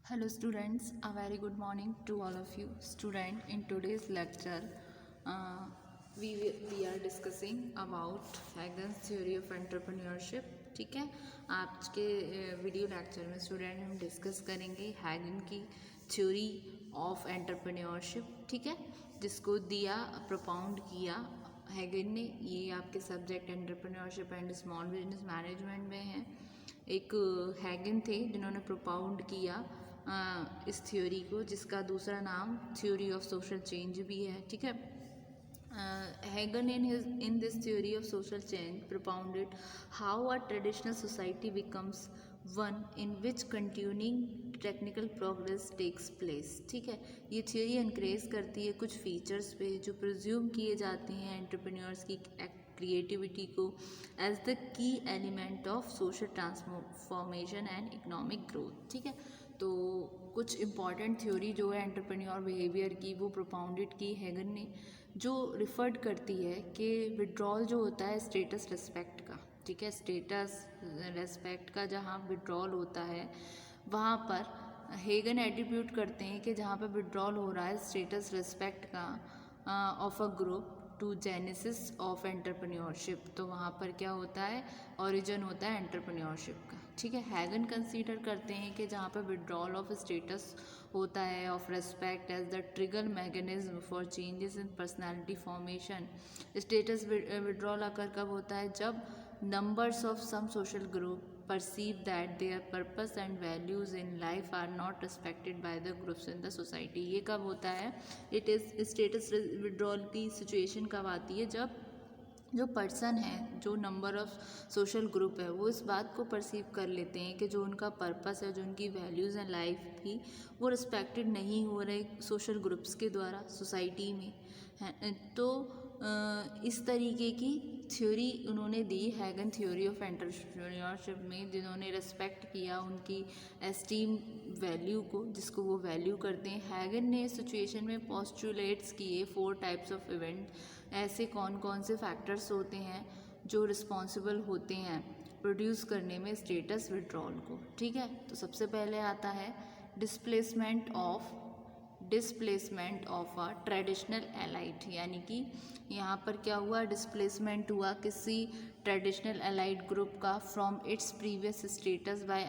Hello students, a very good morning to all of you. Student, in today's lecture, uh, we are discussing about Hagen's theory of entrepreneurship. ठीक है, आज के video lecture में student हम discuss करेंगे Hagen की theory of entrepreneurship. ठीक है, जिसको दिया प्रोपाउंड किया हैगन ने. ये आपके subject entrepreneurship and small business management में है. एक हैगन थे जिन्होंने प्रोपाउंड किया इस थ्योरी को, जिसका दूसरा नाम थ्योरी ऑफ सोशल चेंज भी है. ठीक है, Hagen in this theory of social change propounded how a traditional society becomes one in which continuing technical progress takes place. ठीक है, ये थ्योरी इनक्रेज करती है कुछ फीचर्स पे जो प्रिज्यूम किए जाते हैं एंटरप्रेन्योर्स की क्रिएटिविटी को as the key element of social transformation and economic growth. ठीक है, तो कुछ इम्पॉर्टेंट थ्योरी जो है एंटरप्रेन्योर बिहेवियर की वो प्रोपाउंडेड की हैगन ने, जो रिफर्ड करती है कि विड्रॉल जो होता है स्टेटस रेस्पेक्ट का. ठीक है, स्टेटस रेस्पेक्ट का जहाँ विड्रॉल होता है वहाँ पर हेगन एट्रीब्यूट करते हैं कि जहाँ पर विड्रॉल हो रहा है स्टेटस रेस्पेक्ट का of a group to genesis of entrepreneurship, तो वहाँ पर क्या होता है, ओरिजिन होता है एंटरप्रेन्योरशिप का. ठीक है, हैगन कंसीडर करते हैं कि जहाँ पर विड्रॉल ऑफ स्टेटस होता है of respect as the trigger mechanism for changes in personality formation. Status withdrawal occur कब होता है, जब numbers of some social group perceive that their purpose and values in life are not respected by the groups in the society. ये कब होता है, it is status withdrawal की situation कब आती है, जब जो पर्सन है, जो नंबर ऑफ सोशल ग्रुप है, वो इस बात को परसीव कर लेते हैं कि जो उनका पर्पस है, जो उनकी वैल्यूज़ हैं लाइफ की, वो रिस्पेक्टेड नहीं हो रहे सोशल ग्रुप्स के द्वारा सोसाइटी में है. तो इस तरीके की थ्योरी उन्होंने दी हैगन थ्योरी ऑफ एंटरप्रेन्योरशिप में, जिन्होंने रेस्पेक्ट किया उनकी एस्टीम वैल्यू को, जिसको वो वैल्यू करते हैं. हैगन ने सिचुएशन में पोस्टुलेट्स किए 4 टाइप्स ऑफ इवेंट, ऐसे कौन कौन से फैक्टर्स होते हैं जो रिस्पॉन्सिबल होते हैं प्रोड्यूस करने में स्टेटस विड्रॉल को. ठीक है, तो सबसे पहले आता है displacement of a traditional elite, यानी कि यहाँ पर क्या हुआ, डिस्प्लेसमेंट हुआ किसी ट्रेडिशनल एलाइट ग्रुप का from its previous status by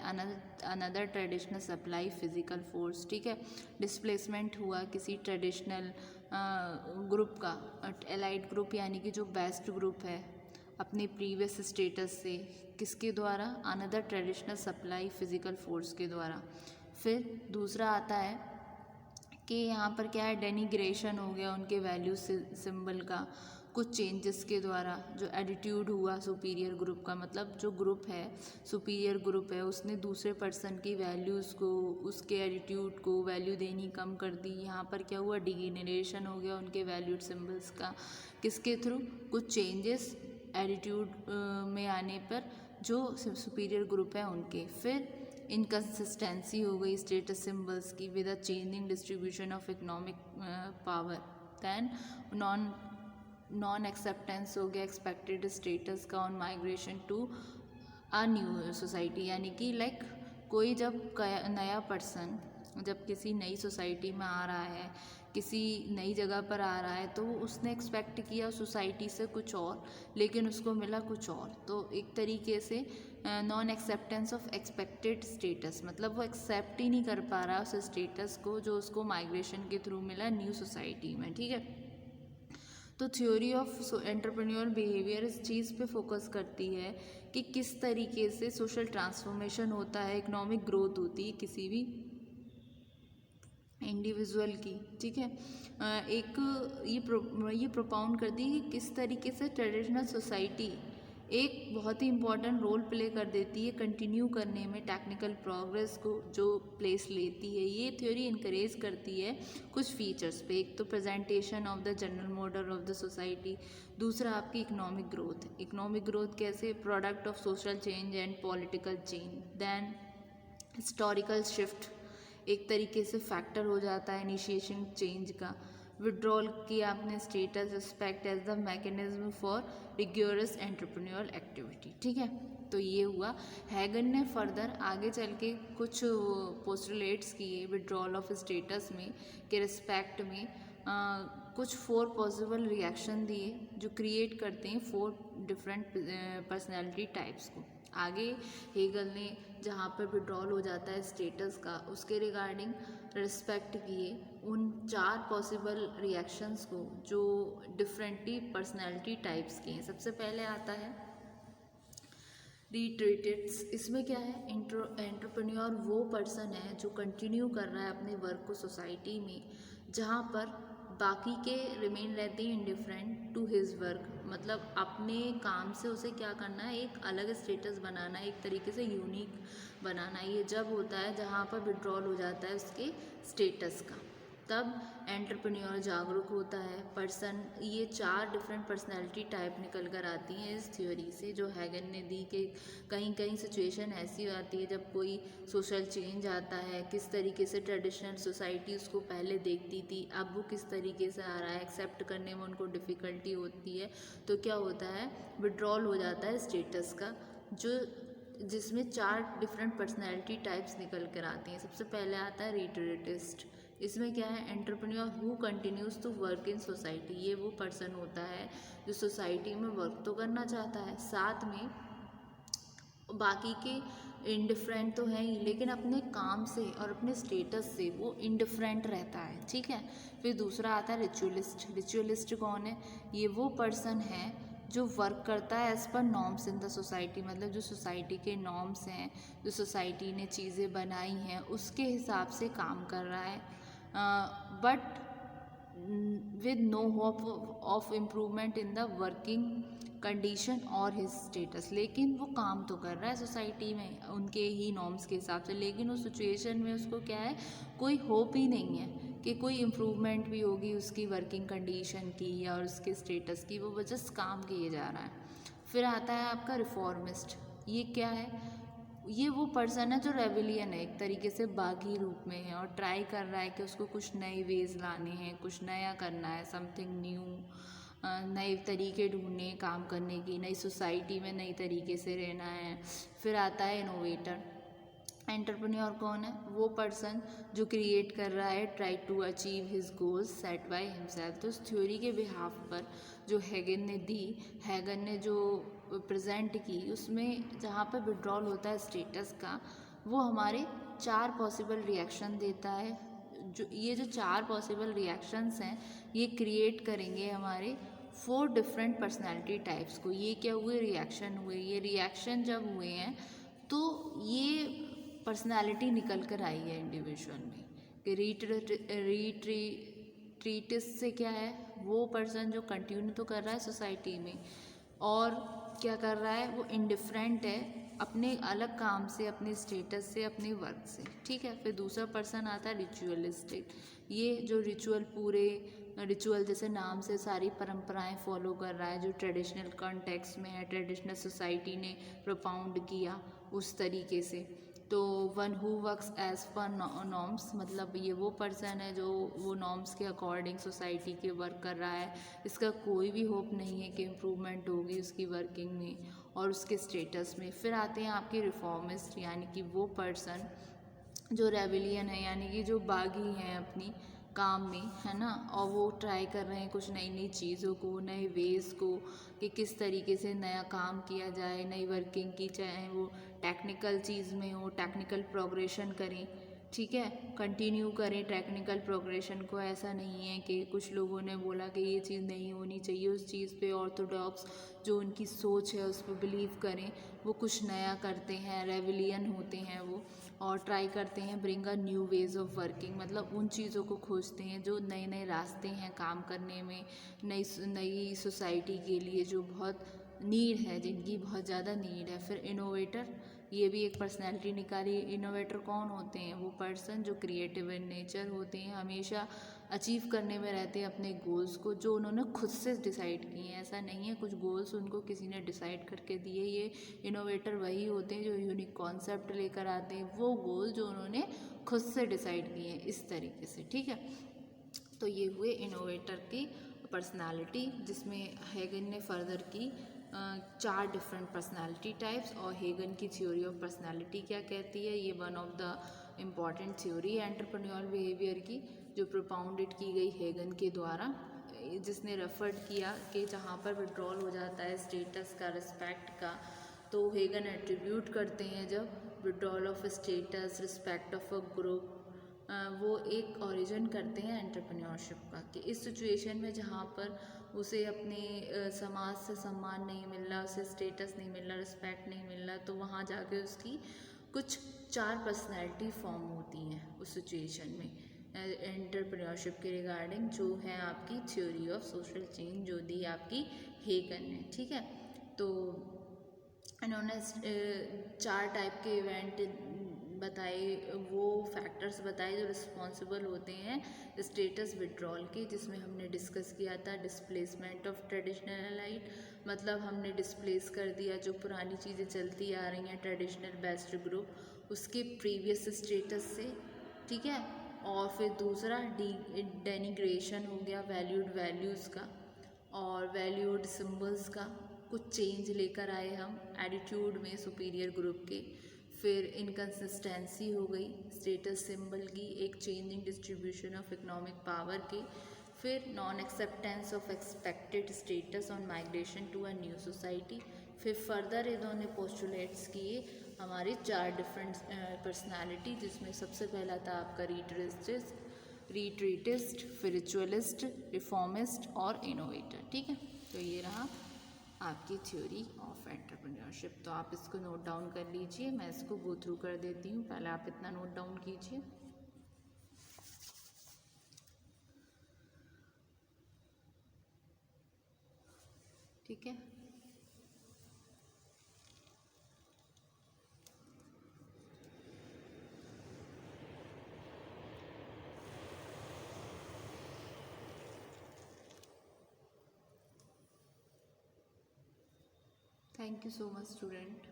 another traditional supply physical force. ठीक है, डिस्प्लेसमेंट हुआ किसी ट्रेडिशनल ग्रुप का, एलाइट ग्रुप यानी कि जो बेस्ट ग्रुप है अपने प्रीवियस स्टेटस से, किसके द्वारा, another traditional supply physical force के द्वारा. फिर दूसरा आता है कि यहाँ पर क्या है, डेनिग्रेशन हो गया उनके वैल्यू सिंबल का कुछ चेंजेस के द्वारा. जो एटीट्यूड हुआ सुपीरियर ग्रुप का, मतलब जो ग्रुप है सुपीरियर ग्रुप है उसने दूसरे पर्सन की वैल्यूज़ को, उसके एटीट्यूड को वैल्यू देनी कम कर दी. यहाँ पर क्या हुआ, डिजेनरेशन हो गया उनके वैल्यूड सिंबल्स का, किसके थ्रू, कुछ चेंजेस एटीट्यूड में आने पर जो सुपीरियर ग्रुप है उनके. फिर इनकन्सिस्टेंसी हो गई स्टेटस सिंबल्स की with a changing distribution of economic power. Then non acceptance हो गया एक्सपेक्टेड स्टेटस का on migration to a new society, यानी कि लाइक कोई जब नया पर्सन जब किसी नई सोसाइटी में आ रहा है, किसी नई जगह पर आ रहा है, तो उसने एक्सपेक्ट किया सोसाइटी से कुछ और, लेकिन उसको मिला कुछ और. तो एक तरीके से non acceptance of expected status, मतलब वो एक्सेप्ट ही नहीं कर पा रहा उस स्टेटस को जो उसको माइग्रेशन के थ्रू मिला न्यू सोसाइटी में. ठीक है, तो थ्योरी ऑफ एंटरप्रेन्योर बिहेवियर इस चीज़ पे फोकस करती है कि किस तरीके से सोशल ट्रांसफॉर्मेशन होता है, इकोनॉमिक ग्रोथ होती है किसी भी इंडिविजुअल की. ठीक है, एक ये प्रोपाउंड करती है कि किस तरीके से ट्रेडिशनल सोसाइटी एक बहुत ही इम्पॉर्टेंट रोल प्ले कर देती है कंटिन्यू करने में टेक्निकल प्रोग्रेस को जो प्लेस लेती है. ये थ्योरी इनकरेज करती है कुछ फीचर्स पे. एक तो presentation of the general model of the society, दूसरा आपकी इकोनॉमिक ग्रोथ. इकोनॉमिक ग्रोथ कैसे, product of social change and political change. Then historical shift एक तरीके से फैक्टर हो जाता है इनिशिएशन चेंज का. विड्रॉल किया अपने status respect as the mechanism for rigorous entrepreneurial activity. ठीक है, तो ये हुआ। हैगन ने फर्दर आगे चल के कुछ पोस्टुलेट्स किए विड्रॉल ऑफ स्टेटस में के रिस्पेक्ट में, कुछ 4 पॉसिबल रिएक्शन दिए जो क्रिएट करते हैं 4 डिफरेंट पर्सनैलिटी टाइप्स को। आगे हेगल ने जहाँ पर विड्रॉल हो जाता है स्टेटस का उसके रिगार्डिंग रिस्पेक्ट किए उन 4 पॉसिबल रिएक्शंस को जो डिफरेंटली पर्सनैलिटी टाइप्स के हैं। सबसे पहले आता है रिट्रीटेड्स। इसमें क्या है, एंटरप्रेन्योर वो पर्सन है जो कंटिन्यू कर रहा है अपने वर्क को सोसाइटी में, जहाँ पर बाकी के रिमेन रहते हैं इंडिफरेंट टू हिज वर्क। मतलब अपने काम से उसे क्या करना है, एक अलग स्टेटस बनाना, एक तरीके से यूनिक बनाना। ये जब होता है जहाँ पर विड्रॉल हो जाता है उसके स्टेटस का, तब एंटरप्रेन्योर जागरूक होता है पर्सन। ये 4 डिफरेंट पर्सनैलिटी टाइप निकल कर आती हैं इस थ्योरी से जो हैगन ने दी कि कहीं कहीं सिचुएशन ऐसी आती है जब कोई सोशल चेंज आता है, किस तरीके से ट्रेडिशनल सोसाइटी उसको पहले देखती थी, अब वो किस तरीके से आ रहा है, एक्सेप्ट करने में उनको डिफ़िकल्टी होती है, तो क्या होता है विड्रॉल हो जाता है स्टेटस का, जो जिसमें 4 डिफरेंट पर्सनैलिटी टाइप्स निकल कर आती हैं। सबसे पहले आता है रिट्रीटिस्ट। इसमें क्या है, entrepreneur who continues to work in society. ये वो पर्सन होता है जो सोसाइटी में वर्क तो करना चाहता है, साथ में बाकी के इंडिफरेंट तो हैं ही, लेकिन अपने काम से और अपने स्टेटस से वो इंडिफरेंट रहता है। ठीक है, फिर दूसरा आता है रिचुअलिस्ट। रिचुअलिस्ट कौन है, ये वो पर्सन है जो वर्क करता है as per norms in the society. मतलब जो सोसाइटी के नॉर्म्स हैं, जो सोसाइटी ने चीज़ें बनाई हैं उसके हिसाब से काम कर रहा है, but with no hope of improvement in the working condition और हिज स्टेटस। लेकिन वो काम तो कर रहा है सोसाइटी में उनके ही नॉर्म्स के हिसाब से, लेकिन उस सिचुएशन में उसको क्या है, कोई होप ही नहीं है कि कोई इम्प्रूवमेंट भी होगी उसकी वर्किंग कंडीशन की या उसके स्टेटस की, वो बस काम किए जा रहा है। फिर आता है आपका रिफॉर्मिस्ट। ये क्या है, ये वो पर्सन है जो रेविलियन है, एक तरीके से बागी रूप में है और ट्राई कर रहा है कि उसको कुछ नए वेज लाने हैं, कुछ नया करना है, समथिंग न्यू, नए तरीके ढूंढने काम करने की, नई सोसाइटी में नई तरीके से रहना है। फिर आता है इनोवेटर। एंटरप्रेन्योर कौन है, वो पर्सन जो क्रिएट कर रहा है, try to achieve his goals set by himself. तो इस थ्योरी के बिहाफ पर जो हैगन ने जो प्रेजेंट की, उसमें जहाँ पर विड्रॉल होता है स्टेटस का, वो हमारे 4 पॉसिबल रिएक्शन देता है। जो 4 पॉसिबल रिएक्शंस हैं ये क्रिएट करेंगे हमारे 4 डिफरेंट पर्सनैलिटी टाइप्स को। ये क्या हुए, रिएक्शन हुए। ये रिएक्शन जब हुए हैं तो ये पर्सनैलिटी निकल कर आई है इंडिविजुअल में कि रिट्रीटिस्ट से क्या है, वो पर्सन जो कंटिन्यू तो कर रहा है सोसाइटी में और क्या कर रहा है, वो इंडिफरेंट है अपने अलग काम से, अपने स्टेटस से, अपने वर्क से। ठीक है, फिर दूसरा पर्सन आता है रिचुअलिस्टिक। ये जो रिचुअल जैसे नाम से सारी परंपराएं फॉलो कर रहा है, जो ट्रेडिशनल कॉन्टेक्स्ट में है, ट्रेडिशनल सोसाइटी ने प्रोपाउंड किया उस तरीके से। तो one who works as per norms, मतलब ये वो पर्सन है जो वो नॉर्म्स के अकॉर्डिंग सोसाइटी के वर्क कर रहा है। इसका कोई भी होप नहीं है कि इम्प्रूवमेंट होगी उसकी वर्किंग में और उसके स्टेटस में। फिर आते हैं आपके रिफॉर्मिस्ट, यानी कि वो पर्सन जो रेविलियन है, यानी कि जो बागी हैं अपनी काम में, है ना, और वो ट्राई कर रहे हैं कुछ नई नई चीज़ों को, नए वेज को, कि किस तरीके से नया काम किया जाए, नई वर्किंग की, चाहे वो टेक्निकल चीज़ में हो, टेक्निकल प्रोग्रेशन करें। ठीक है, कंटिन्यू करें टेक्निकल प्रोग्रेशन को। ऐसा नहीं है कि कुछ लोगों ने बोला कि ये चीज़ नहीं होनी चाहिए, उस चीज़ पे ऑर्थोडॉक्स जो उनकी सोच है उस पर बिलीव करें, वो कुछ नया करते हैं, रेविलियन होते हैं वो, और ट्राई करते हैं bring a new ways of working. मतलब उन चीज़ों को खोजते हैं जो नए नए रास्ते हैं काम करने में, नई सोसाइटी के लिए जो बहुत नीड है, जिनकी बहुत ज़्यादा नीड है। फिर इनोवेटर, ये भी एक पर्सनैलिटी निकाली। इनोवेटर कौन होते हैं, वो पर्सन जो क्रिएटिव इन नेचर होते हैं, हमेशा अचीव करने में रहते हैं अपने गोल्स को, जो उन्होंने खुद से डिसाइड किए हैं। ऐसा नहीं है कुछ गोल्स उनको किसी ने डिसाइड करके दिए। ये इनोवेटर वही होते हैं जो यूनिक कॉन्सेप्ट लेकर आते हैं, वो गोल जो उन्होंने खुद से डिसाइड किए हैं, इस तरीके से। ठीक है, तो ये हुए इनोवेटर की पर्सनालिटी, जिसमें हेगन ने फर्दर की 4 डिफरेंट पर्सनालिटी टाइप्स। और हेगन की थ्योरी ऑफ पर्सनालिटी क्या कहती है, ये one of the important theory है एंटरप्रेन्योरल बिहेवियर की, जो प्रोपाउंडेड की गई हेगन के द्वारा, जिसने रेफर्ड किया कि जहाँ पर विड्रॉल हो जाता है स्टेटस का, रिस्पेक्ट का, तो हेगन एट्रीब्यूट करते हैं जब withdrawal of status, respect of a group, वो एक ओरिजिन करते हैं एंटरप्रेन्योरशिप का, कि इस सिचुएशन में जहाँ पर उसे अपने समाज से सम्मान नहीं मिल रहा, उसे स्टेटस नहीं मिल रहा, रिस्पेक्ट नहीं मिल रहा, तो वहाँ जाके उसकी कुछ 4 पर्सनैलिटी फॉर्म होती हैं उस सिचुएशन में एंटरप्रेन्योरशिप के रिगार्डिंग, जो है आपकी थ्योरी ऑफ सोशल चेंज जो दी आपकी हेगन ने। ठीक है, तो इन्होंने 4 टाइप के इवेंट बताए, वो फैक्टर्स बताए जो रिस्पॉन्सिबल होते हैं स्टेटस विड्रॉल के, जिसमें हमने डिस्कस किया था डिस्प्लेसमेंट ऑफ ट्रेडिशनल एलाइट, मतलब हमने डिस्प्लेस कर दिया जो पुरानी चीज़ें चलती आ रही हैं ट्रेडिशनल बेस्ड ग्रुप उसके प्रीवियस स्टेटस से। ठीक है, और फिर दूसरा डेनिग्रेशन हो गया वैल्यूड वैल्यूज़ का और वैल्यूड सिंबल्स का, कुछ चेंज लेकर आए हम एटीट्यूड में सुपीरियर ग्रुप के। फिर इनकन्सिस्टेंसी हो गई स्टेटस सिंबल की, एक changing distribution of economic power के। फिर non acceptance of expected status on migration to a new society. फिर फर्दर इन्होंने पोस्टुलेट्स किए हमारी 4 डिफरेंट पर्सनालिटी, जिसमें सबसे पहला था आपका रिट्रीटिस्ट, फिर रिचुअलिस्ट, रिफॉर्मिस्ट और इनोवेटर। ठीक है, तो ये रहा आपकी थ्योरी ऑफ एंटरप्रेन्योरशिप। तो आप इसको नोट डाउन कर लीजिए, मैं इसको गो थ्रू कर देती हूँ, पहले आप इतना नोट डाउन कीजिए। ठीक है, thank you so much student.